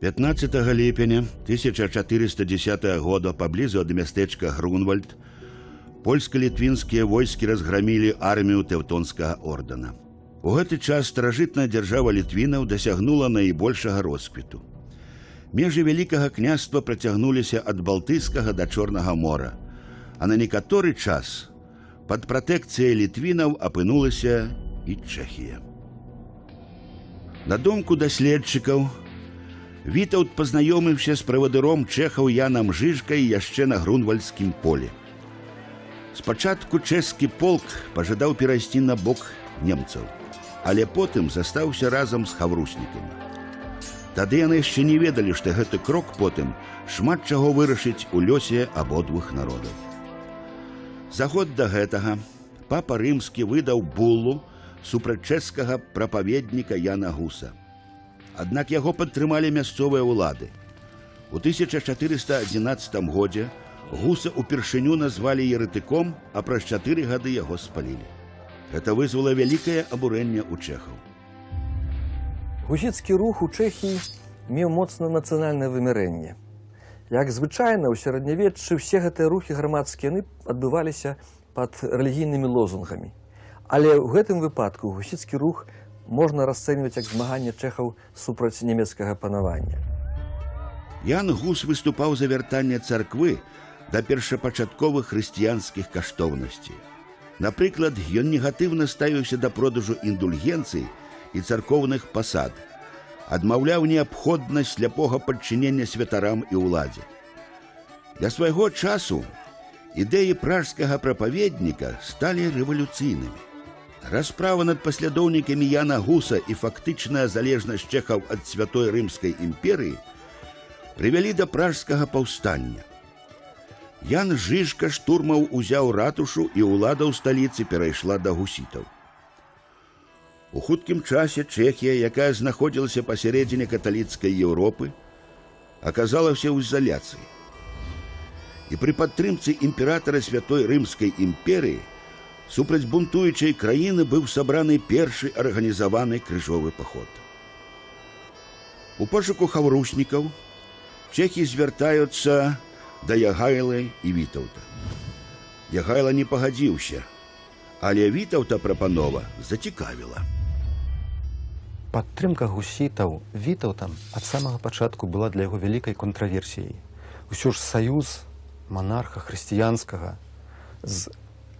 15 ліпеня 1410 года паблізу ад мястэчка Грунвальд польска-літвінскія войскі разграмілі армію Тэўтонскага ордэна. У гэты час старажытная дзяржава літвінаў дасягнула найбольшага росквіту. Межы вялікага княства працягнуліся ад Балтыйскага да Чорнага мора, а на некаторы час пад пратэкцыяй літвінаў апынулася і Чэхія. На думку даследчыкаў, Вітаўт пазнаёміўся з правадыром чэхаў Янам Жыжкай яшчэ на Грунвальдскім полі. Спачатку чэшскі полк пажадаў перайсці на бок немцаў, але потым застаўся разам з хавруснікамі. Тады яны яшчэ не ведалі, што гэты крок потым шмат чаго вырашыць у лёсе абодвух народаў. За год да гэтага папа рымскі выдаў буллу супраць чэшскага прапаведніка Яна Гуса. Аднак яго падтрымалі мясцовыя ўлады. У 1411 годзе Гуса упершыню назвалі еретыком, а праз 4 гады яго спалілі. Гэта вызвала вялікае абурэнне ў чэхаў. Гусіцкі рух у Чэхіі меў моцна нацыянальнае вымярэнне. Як звычайна, у сярэднявеччы ўсе гэтыя рухі грамадскія яны адбываліся пад рэлігійнымі лозунгамі. Але ў гэтым выпадку гусіцкі рух можна расцэньваць як змаганне чэхаў супраць нямецкага панавання. Ян Гус выступаў за вяртанне царквы да першапачатковых хрысціянскіх каштоўнасцей. Напрыклад, ён негатыўна ставіўся да продажу індульгенцый і царкоўных пасад, адмаўляў неабходнасць сляпога падчынення святарам і ўладзе. Для свайго часу ідэі пражскага прапаведніка сталі рэвалюцыйнымі. Расправа над паслядоўнікамі Яна Гуса і фактычная залежнасць чэхаў ад святой рымскай імперыі прывялі да пражскага паўстання. Ян Жыжка штурмаў узяў ратушу і ўлада ў сталіцы перайшла да гусітаў. У хуткім часе Чэхія, якая знаходзілася пасярэдзіне каталіцкай Еўропы, аказалася ў ізаляцыі. І пры падтрымцы імператара святой рымскай імперыі супраць бунтуючай краіны быў сабраны першы арганізаваны крыжовы паход. У пошуку хавруснікаў чэхі звяртаюцца да Ягайлы і Вітаўта. Ягайла не пагадзіўся, але Вітаўта прапанова зацікавіла. Падтрымка гусітаў Вітаўтам ад самага пачатку была для яго вялікай контраверсіяй. Усё ж саюз манарха хрысціянскага з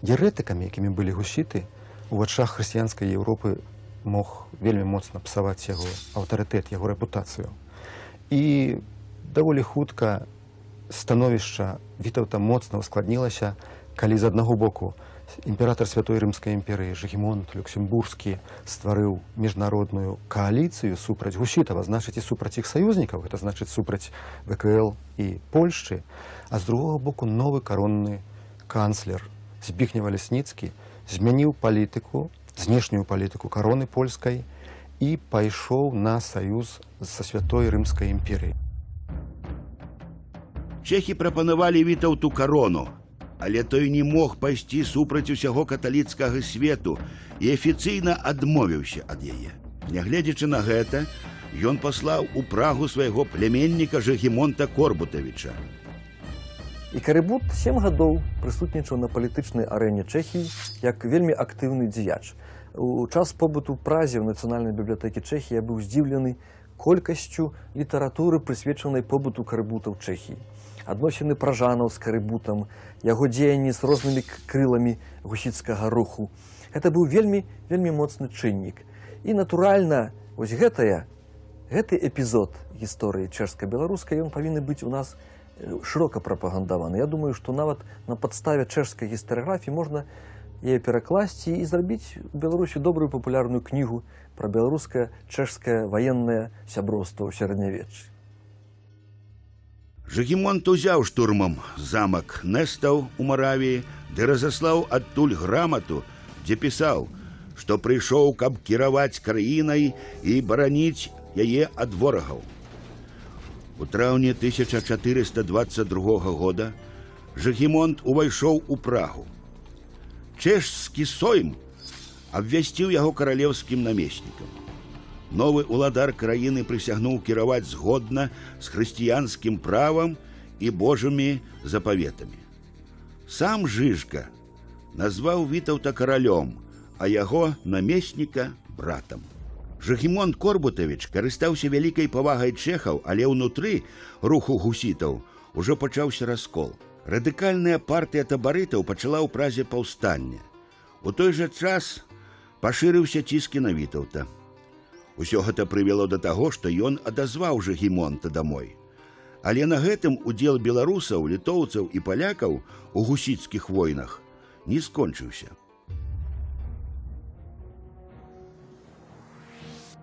еретыкамі, якімі былі гусіты, у вачах хрысціянскай Еўропы мог вельмі моцна псаваць яго аўтарытэт, яго рэпутацыю. І даволі хутка становішча Вітаўта моцна ускладнілася, калі з аднаго боку імператар святой рымскай імперыі Жыгімонт Люксембургскі стварыў міжнародную кааліцыю супраць гусітаў, значыць і супраць іх саюзнікаў, гэта значыць супраць ВКЛ і Польшчы, а з другога боку новы каронны канцлер Збігнеў Лясніцкі змяніў палітыку, знешнюю палітыку кароны польскай і пайшоў на саюз са святой рымскай імперыяй. Чэхі прапанавалі Вітаўту карону, але той не мог пайсці супраць усяго каталіцкага свету і афіцыйна адмовіўся ад яе. Нягледзячы на гэта, ён паслаў у Прагу свайго пляменніка Жыгімонта Корбутавіча. І Карыбут 7 гадоў прысутнічаў на палітычнай арэне Чэхіі як вельмі актыўны дзеяч. У час побыту ў Празе ў Нацыянальнай бібліятэкі Чэхіі я быў здзіўлены колькасцю літаратуры, прысвечанай побыту Карыбута ў Чэхіі. Адносіны пражанаў з Карыбутам, яго дзеянні з рознымі крыламі гусіцкага руху. Гэта быў вельмі моцны чыннік. І, натуральна, вось гэты эпізод гісторыі чэшска-беларускай, ён павінен быць у нас шырока прапагандаваны. Я думаю, што нават на падставе чэшскай гістарыяграфіі можна яе перакласці і зрабіць у Беларусі добрую папулярную кнігу пра беларускае чэшскае ваеннае сяброўства ў сярэднявеччы. Жыгімонт узяў штурмам замак Нэстаў у Маравіі, ды разаслаў адтуль грамату, дзе пісаў, што прыйшоў, каб кіраваць краінай і бараніць яе ад ворагаў. У траўні 1422 года Жыгімонт увайшоў у Прагу. Чэшскі сойм абвясціў яго каралеўскім намеснікам. новы уладар краіны прысягнуў кіраваць згодна з хрысціянскім правам і божымі запаветамі. Сам Жыжка назваў Вітаўта каралём, а яго намесніка братам. Жыгімон Корбутавіч карыстаўся вялікай павагай чэхаў, але ўнутры руху гусітаў ужо пачаўся раскол. Радыкальная партыя табарытаў пачала ў Празе паўстанне. У той жа час пашырыўся ціскі на Вітаўта. Усё гэта прывяло да таго, што ён адазваў Жыгімонта дамой. Але на гэтым удзел беларусаў, літоўцаў і палякаў у гусіцкіх войнах не скончыўся.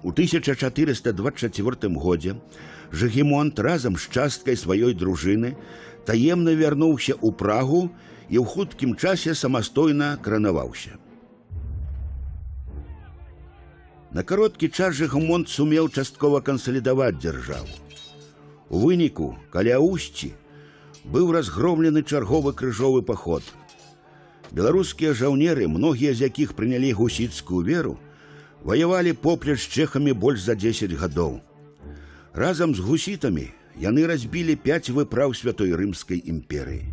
У 1424 годзе Жыгімонт разам з часткай сваёй дружыны таемна вярнуўся ў Прагу і ў хуткім часе самастойна каранаваўся. На кароткі час Жыгімонт сумеў часткова кансалідаваць дзяржаву. У выніку, каля Усці, быў разгромлены чарговы крыжовы паход. Беларускія жаўнеры, многія з якіх прынялі гусіцкую веру, ваявалі поплеч з чэхамі больш за 10 гадоў. Разам з гусітамі яны разбілі 5 выпраў Святой Рымскай імперыі.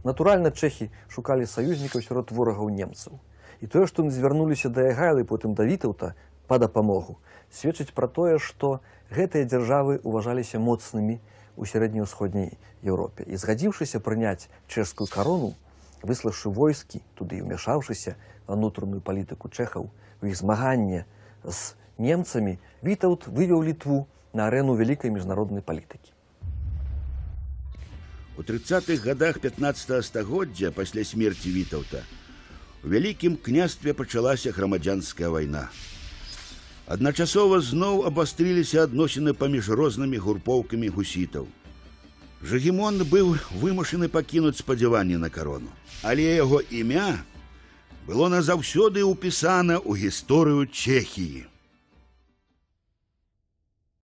Натуральна, чэхі шукалі саюзнікаў сярод ворагаў немцаў. І тое, што яны звярнуліся да Ягайлы, потым да Вітаўта па дапамогу, сведчыць пра тое, што гэтыя дзяржавы ўважаліся моцнымі ў сярэднеўсходняй Еўропе. І згадзіўшыся прыняць чэшскую карону, выслаўшы войскі, туды ўмяшаўшыся ва ўнутраную палітыку чэхаў, у іх змаганне з немцамі, Вітаўт вывеў Літву на арэну вялікай міжнароднай палітыкі. У 30-х гадах 15-го стагоддзя пасля смерці Вітаўта у Вялікім княстве пачалася грамадзянская вайна. Адначасова зноў абастрыліся адносіны паміж рознымі групоўкамі гусітаў. Жыгімон быў вымушаны пакінуць спадзяванні на карону, але яго імя было назаўсёды ўпісана ў гісторыю Чэхіі.